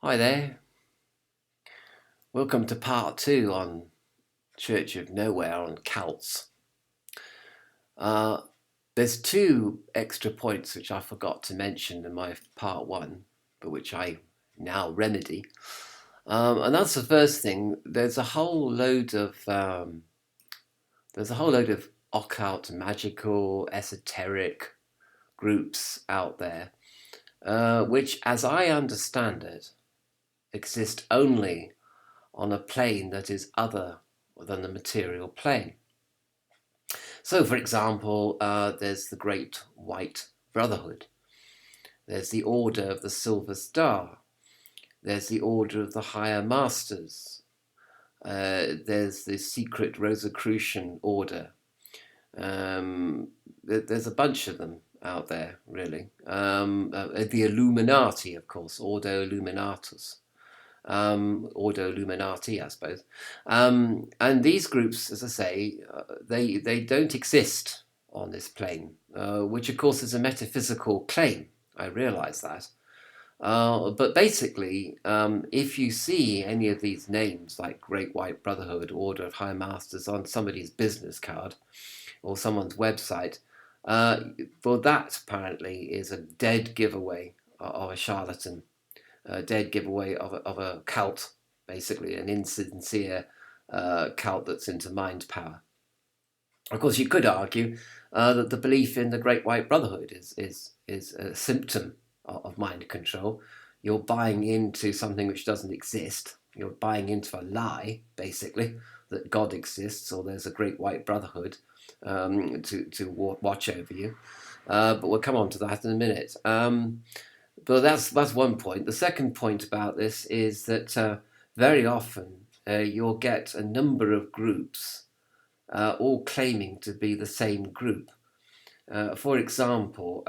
Hi there. Welcome to part two on Church of Nowhere on Celts. Uh, there's two extra points which I forgot to mention in my part one, but which I now remedy. And that's the first thing. There's a whole load of occult, magical, esoteric groups out there, which, as I understand it, exist only on a plane that is other than the material plane. So, for example, there's the Great White Brotherhood, there's the Order of the Silver Star, there's the Order of the Higher Masters, there's the Secret Rosicrucian Order. There's a bunch of them out there, really. The Illuminati, of course, Ordo Illuminatus. Ordo Illuminati, I suppose. And these groups, as I say, they don't exist on this plane, which of course is a metaphysical claim. I realise that. But basically, if you see any of these names like Great White Brotherhood, Order of High Masters on somebody's business card or someone's website, well, that apparently is a dead giveaway of a charlatan, a dead giveaway of a cult, basically an insincere cult that's into mind power. Of course, you could argue that the belief in the Great White Brotherhood is a symptom of mind control. You're buying into something which doesn't exist. You're buying into a lie, basically, that God exists or there's a Great White Brotherhood to watch over you. But we'll come on to that in a minute. But that's one point. The second point about this is that very often you'll get a number of groups all claiming to be the same group. For example,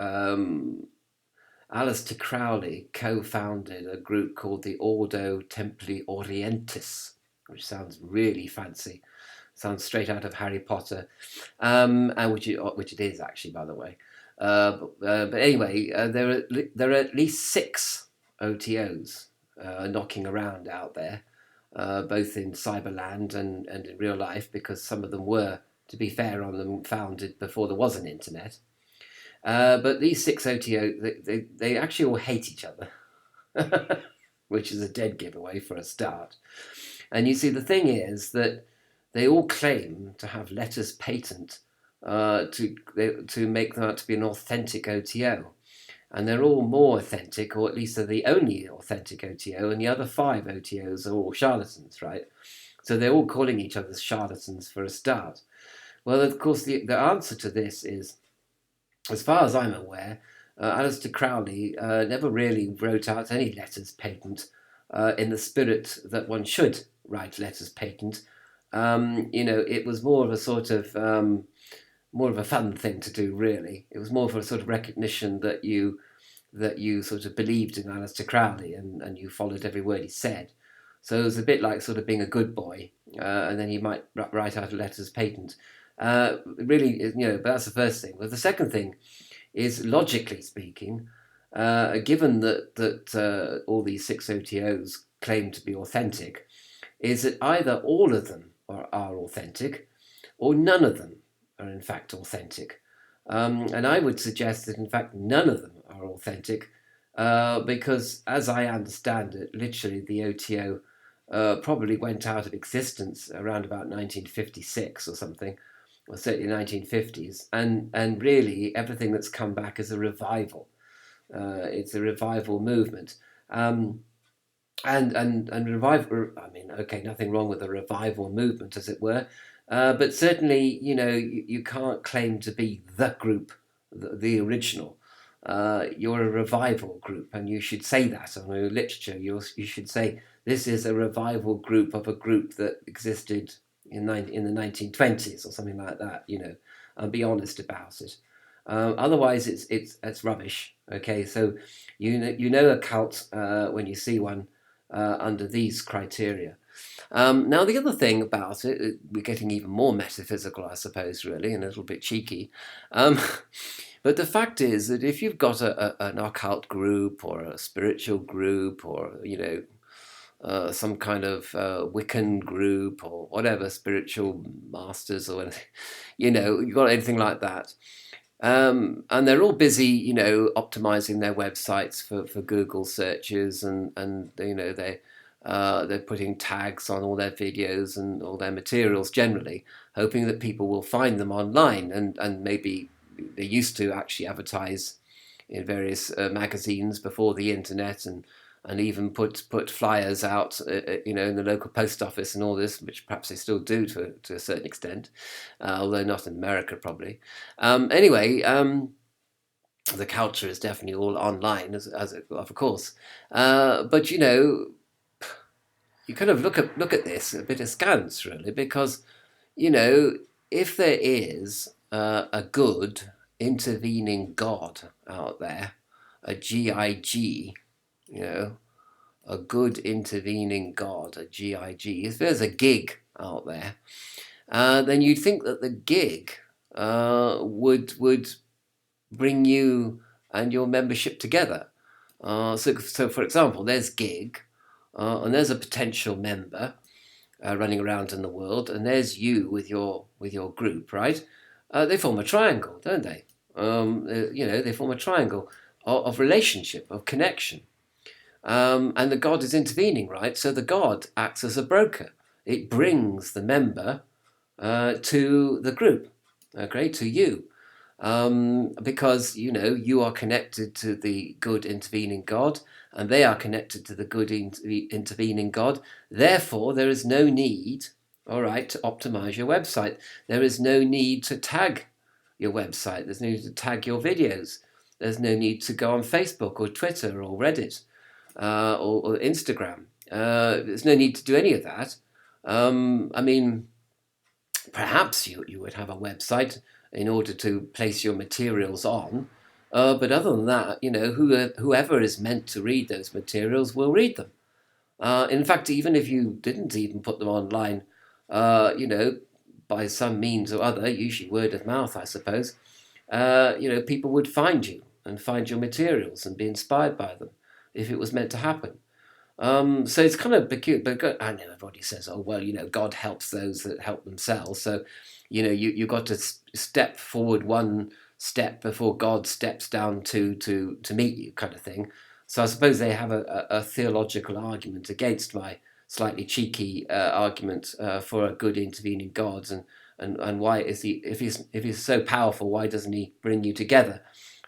Aleister Crowley co-founded a group called the Ordo Templi Orientis, which sounds really fancy. Sounds straight out of Harry Potter, and which it is actually, by the way. But anyway, there are at least 6 OTOs knocking around out there, both in Cyberland and in real life, because some of them were, to be fair on them, founded before there was an internet. But these 6 OTO, they actually all hate each other, which is a dead giveaway for a start. And you see, the thing is that they all claim to have letters patent to make them out to be an authentic OTO. And they're all more authentic, or at least they're the only authentic OTO, and the other 5 OTOs are all charlatans, right? So they're all calling each other charlatans for a start. Well, of course, the answer to this is, as far as I'm aware, Aleister Crowley never really wrote out any letters patent in the spirit that one should write letters patent. It was more of a sort of more of a fun thing to do, really. It was more of a sort of recognition that you sort of believed in Aleister Crowley and you followed every word he said. So it was a bit like sort of being a good boy, and then you might write out a letters patent. Really, but that's the first thing. But the second thing is, logically speaking, given that all these 6 OTOs claim to be authentic, is that either all of them are authentic or none of them are in fact authentic. And I would suggest that in fact none of them are authentic because, as I understand it, literally the OTO probably went out of existence around about 1956 or something, or certainly 1950s, and really everything that's come back is a revival. It's a revival movement. And revival, I mean, okay, nothing wrong with a revival movement, as it were, but certainly, you can't claim to be the group, the original. You're a revival group, and you should say that on your literature. You should say this is a revival group of a group that existed in the 1920s or something like that. And be honest about it. Otherwise, it's rubbish. Okay, so you know a cult when you see one under these criteria. Now, the other thing about it, we're getting even more metaphysical, I suppose, really, and a little bit cheeky. Um, But the fact is that if you've got an occult group or a spiritual group or, some kind of Wiccan group or whatever, spiritual masters or anything, you've got anything like that. And they're all busy, optimizing their websites for Google searches, and they're putting tags on all their videos and all their materials generally, hoping that people will find them online, and maybe they used to actually advertise in various magazines before the internet, and even put flyers out, in the local post office and all this, which perhaps they still do to a certain extent, although not in America probably. Anyway, the culture is definitely all online, of course, but you kind of look at this a bit askance, really, because if there is a good intervening God out there, a GIG, a good intervening God, a GIG. If there's a gig out there, then you'd think that the gig would bring you and your membership together. So for example, there's gig, and there's a potential member running around in the world, and there's you with your group, right? They form a triangle, don't they? They form a triangle of relationship, of connection. And the God is intervening, right? So the God acts as a broker. It brings the member to the group, okay, to you. Because, you are connected to the good intervening God, and they are connected to the good intervening God. Therefore, there is no need, all right, to optimize your website. There is no need to tag your website. There's no need to tag your videos. There's no need to go on Facebook or Twitter or Reddit. Or Instagram. There's no need to do any of that. I mean, perhaps you would have a website in order to place your materials on, but other than that, whoever is meant to read those materials will read them. In fact, even if you didn't even put them online, by some means or other, usually word of mouth, I suppose, people would find you and find your materials and be inspired by them, if it was meant to happen. So it's kind of peculiar, but I know everybody says, oh, well, God helps those that help themselves. So, you've got to step forward one step before God steps down to meet you, kind of thing. So I suppose they have a theological argument against my slightly cheeky argument for a good intervening God, and why is he, if he's so powerful, why doesn't he bring you together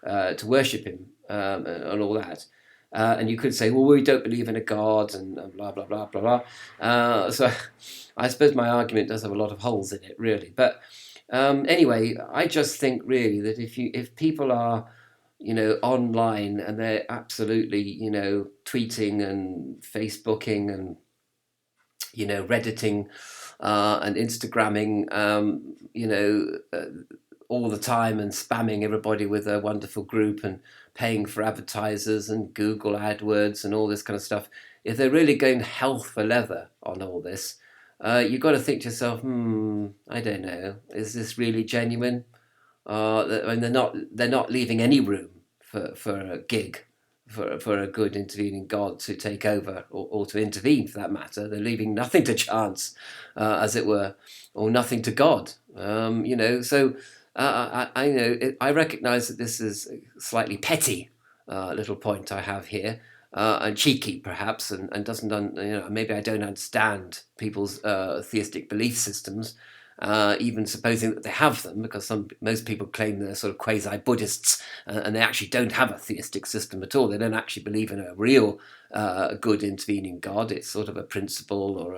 to worship him, and all that? And you could say, well, we don't believe in a God, and blah, blah, blah, blah, blah. So I suppose my argument does have a lot of holes in it, really. But anyway, I just think, really, that if people are, online, and they're absolutely, tweeting and Facebooking and, Redditing and Instagramming, all the time, and spamming everybody with a wonderful group, and paying for advertisers and Google AdWords and all this kind of stuff. If they're really going hell for leather on all this, you've got to think to yourself, I don't know, is this really genuine? And they're not leaving any room for a gig, for a good intervening God to take over, or to intervene, for that matter. They're leaving nothing to chance, as it were, or nothing to God. So I recognise that this is a slightly petty little point I have here, and cheeky perhaps, and doesn't maybe I don't understand people's theistic belief systems, even supposing that they have them, because most people claim they're sort of quasi-Buddhists, and they actually don't have a theistic system at all. They don't actually believe in a real good intervening God. It's sort of a principle, or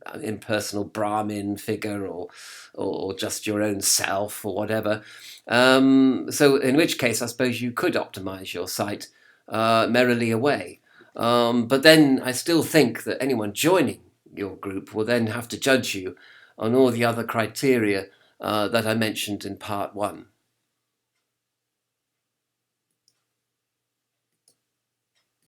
an impersonal Brahmin figure, or just your own self, or whatever. So in which case, I suppose you could optimize your site merrily away. But then I still think that anyone joining your group will then have to judge you on all the other criteria that I mentioned in part one.